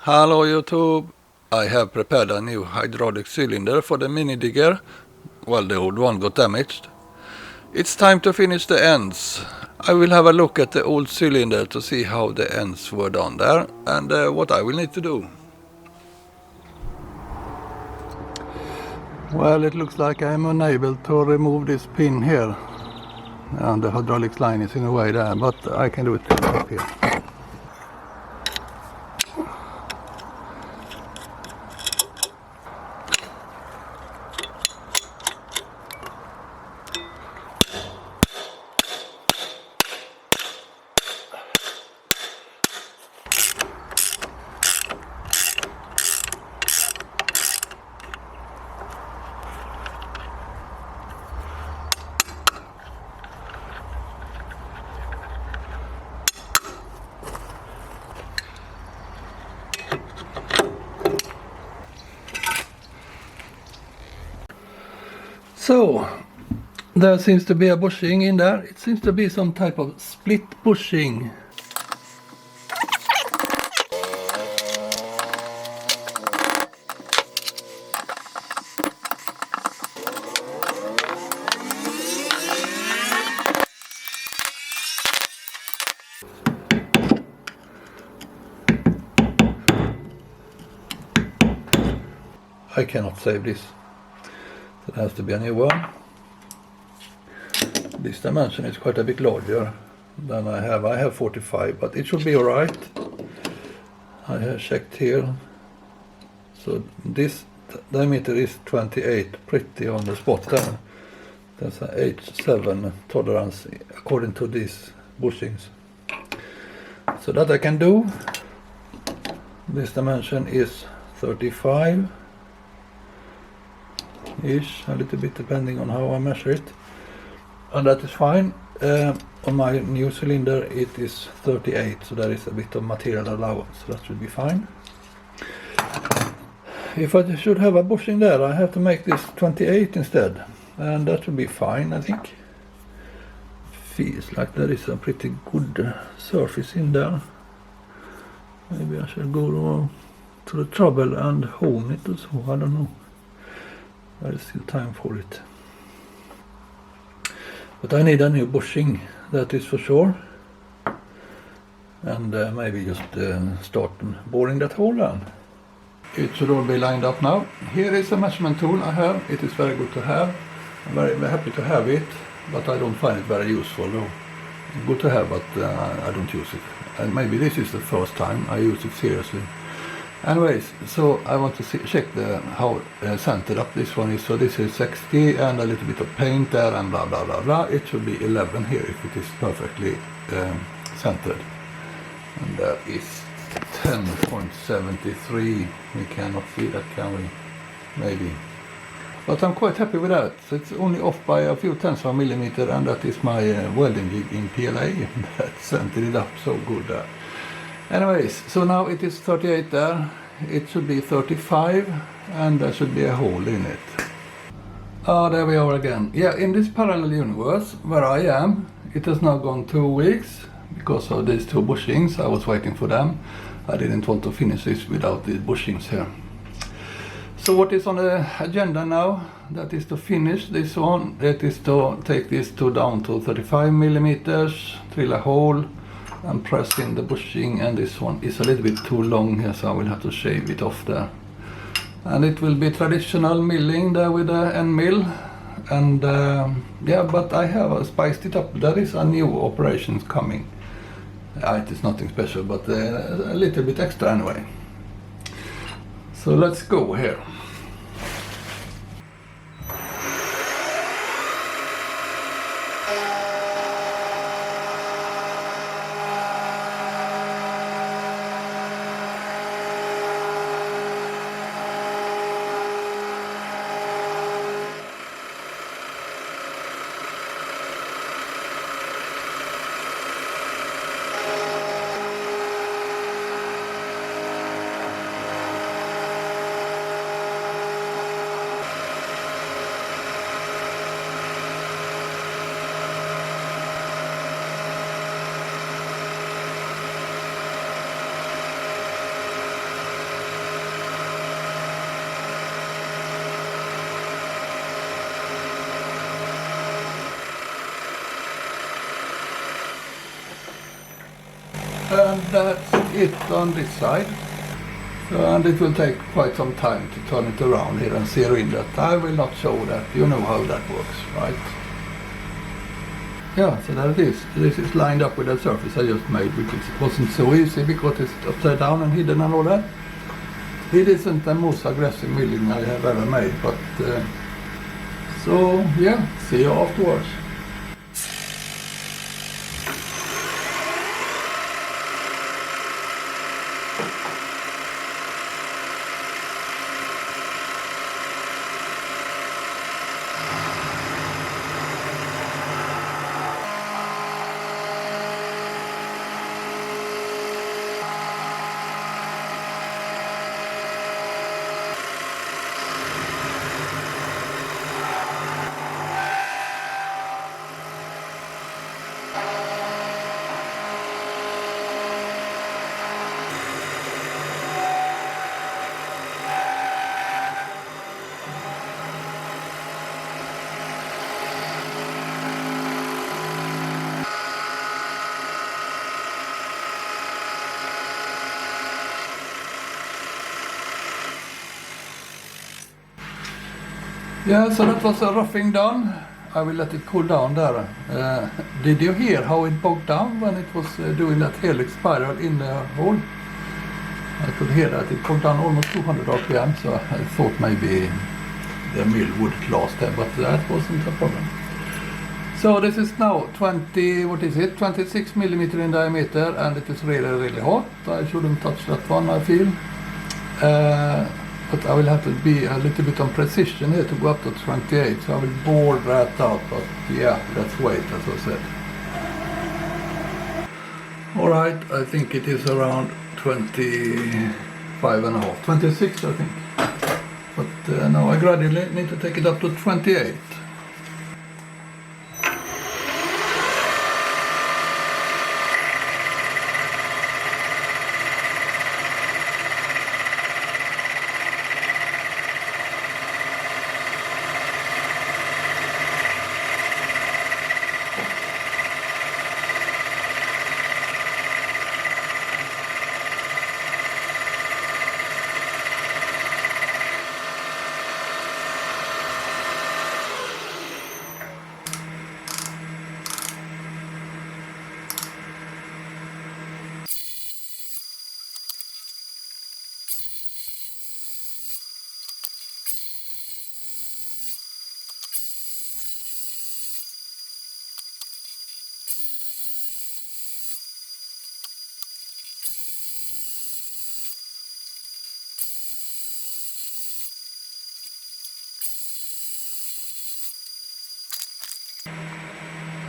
Hello YouTube, I have prepared a new hydraulic cylinder for the mini digger. Well, the old one got damaged. It's time to finish the ends. I will have a look at the old cylinder to see how the ends were done there and what I will need to do. Well, it looks like I'm unable to remove this pin here. And the hydraulic line is in the way there, but I can do it up here. So, there seems to be a bushing in there. It seems to be some type of split bushing. I cannot save this. So there has to be a new one. This dimension is quite a bit larger than I have. I have 45, but it should be alright. I have checked here. So this diameter is 28, pretty on the spot there. That's an H7 tolerance according to these bushings. So that I can do. This dimension is 35. Ish, a little bit depending on how I measure it, and that is fine. On my new cylinder it is 38, so there is a bit of material allowance, so that should be fine. If I should have a bushing there, I have to make this 28 instead, and that should be fine, I think. Feels like there is a pretty good surface in there. Maybe I should go to the trouble and hone it or so, I don't know. There is still time for it. But I need a new bushing, that is for sure. And maybe just start boring that hole down. It should all be lined up now. Here is a measurement tool I have. It is very good to have. I'm very, very happy to have it, but I don't find it very useful though. Good to have, but I don't use it. And maybe this is the first time I use it seriously. Anyways, so I want to check how centered up this one is. So this is 60 and a little bit of paint there and blah blah blah blah. It should be 11 here if it is perfectly centered. And that is 10.73. We cannot see that, can we? Maybe. But I'm quite happy with that. So it's only off by a few tenths of a millimeter, and that is my welding jig in PLA. That centered it up so good there. Anyways, so now it is 38 there, it should be 35, and there should be a hole in it. There we are again. Yeah, in this parallel universe where I am, it has now gone 2 weeks because of these two bushings. I was waiting for them. I didn't want to finish this without the bushings here. So what is on the agenda now? That is to finish this one. That is to take this down to 35 millimeters, drill a hole, and press in the bushing, and this one is a little bit too long here, so I will have to shave it off there. And it will be traditional milling there with the end mill, and yeah, but I have spiced it up. There is a new operation coming. It is nothing special, but a little bit extra anyway. So let's go here. And that's it on this side. And it will take quite some time to turn it around here and zero in that. I will not show that. You know how that works, right? Yeah, so there it is. This is lined up with the surface I just made, which wasn't so easy because it's upside down and hidden and all that. It isn't the most aggressive milling I have ever made, but so yeah, see you afterwards. Yeah, so that was a roughing done. I will let it cool down there. Did you hear how it broke down when it was doing that helix spiral in the hole? I could hear that it broke down almost 200 RPM, so I thought maybe the mill wouldn't last there, but that wasn't a problem. So this is now 26 millimeter in diameter, and it is really, really hot. I shouldn't touch that one, I feel. But I will have to be a little bit on precision here to go up to 28, so I will bore that out, but yeah, let's wait, as I said. Alright, I think it is around 25 and a half, 26 I think. But now I gradually need to take it up to 28.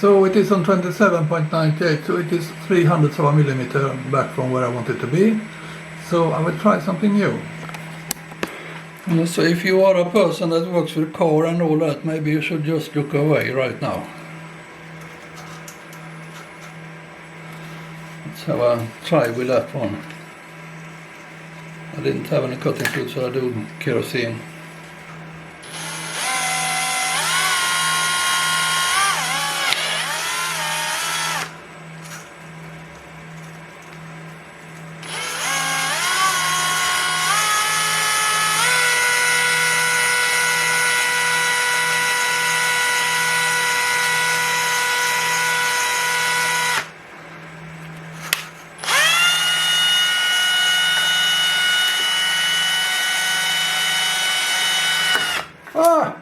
So it is on 27.98, so it is 300 of a millimeter back from where I want it to be. So I will try something new. So if you are a person that works with car and all that, maybe you should just look away right now. Let's have a try with that one. I didn't have any cutting fluid, so I do kerosene. Ah!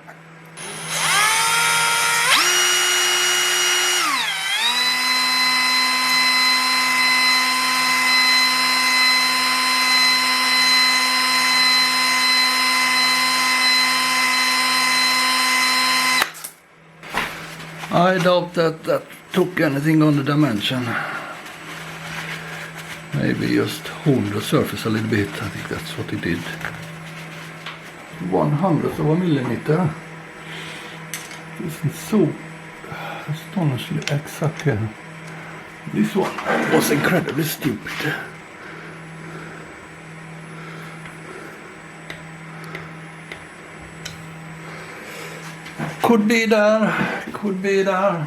I doubt that took anything on the dimension. Maybe just hold the surface a little bit. I think that's what it did. 100th of a millimeter. This is so astonishingly exact here. This one was incredibly stupid. Could be there, could be there.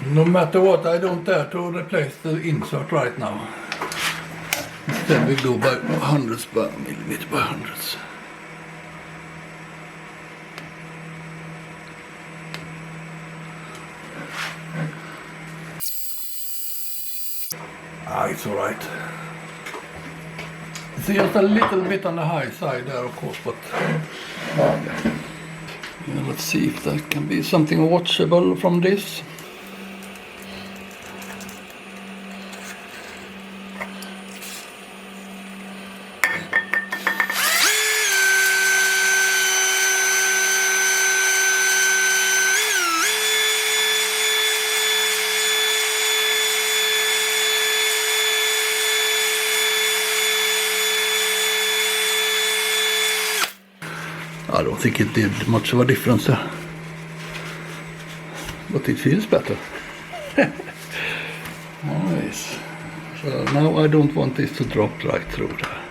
No matter what, I don't dare to replace the insert right now. Instead we go by hundreds by millimeter by hundreds. It's alright. It's just a little bit on the high side there, of course, but let's see if there can be something watchable from this. I don't think it did much of a difference there, but it feels better. Nice. So now I don't want this to drop right through there.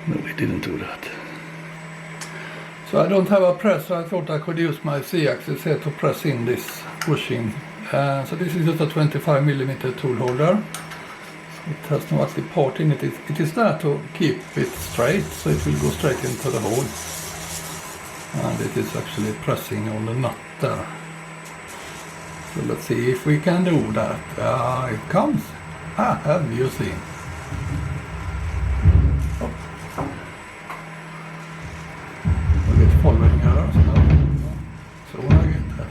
No, it didn't do that. So I don't have a press, so I thought I could use my Z-axis here to press in this bushing. So this is just a 25mm tool holder. It has no actually part in it. It is there to keep it straight, so it will go straight into the hole. And it is actually pressing on the nut there. So let's see if we can do that. It comes. Have you seen? Oh. A bit following her. So I get that.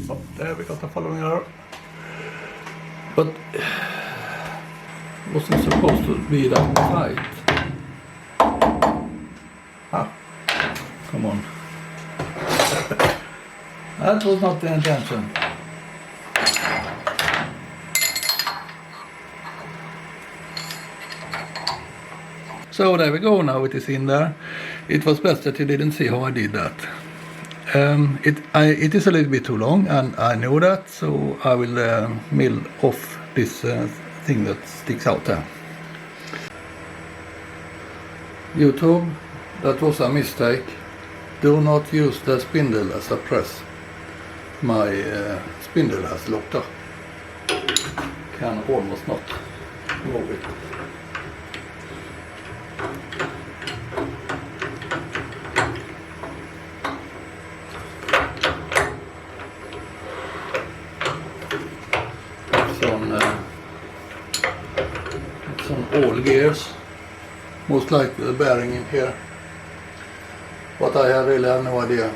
Oh, there we got the following her. But it wasn't supposed to be that tight. Come on. That was not the intention. So there we go, now it is in there. It was best that you didn't see how I did that. It is a little bit too long, and I know that, so I will mill off this thing that sticks out there. YouTube, that was a mistake. Do not use the spindle as a press. My spindle has locked up. Can almost not move it. It's on all gears. Most likely the bearing in here. But I really have no idea.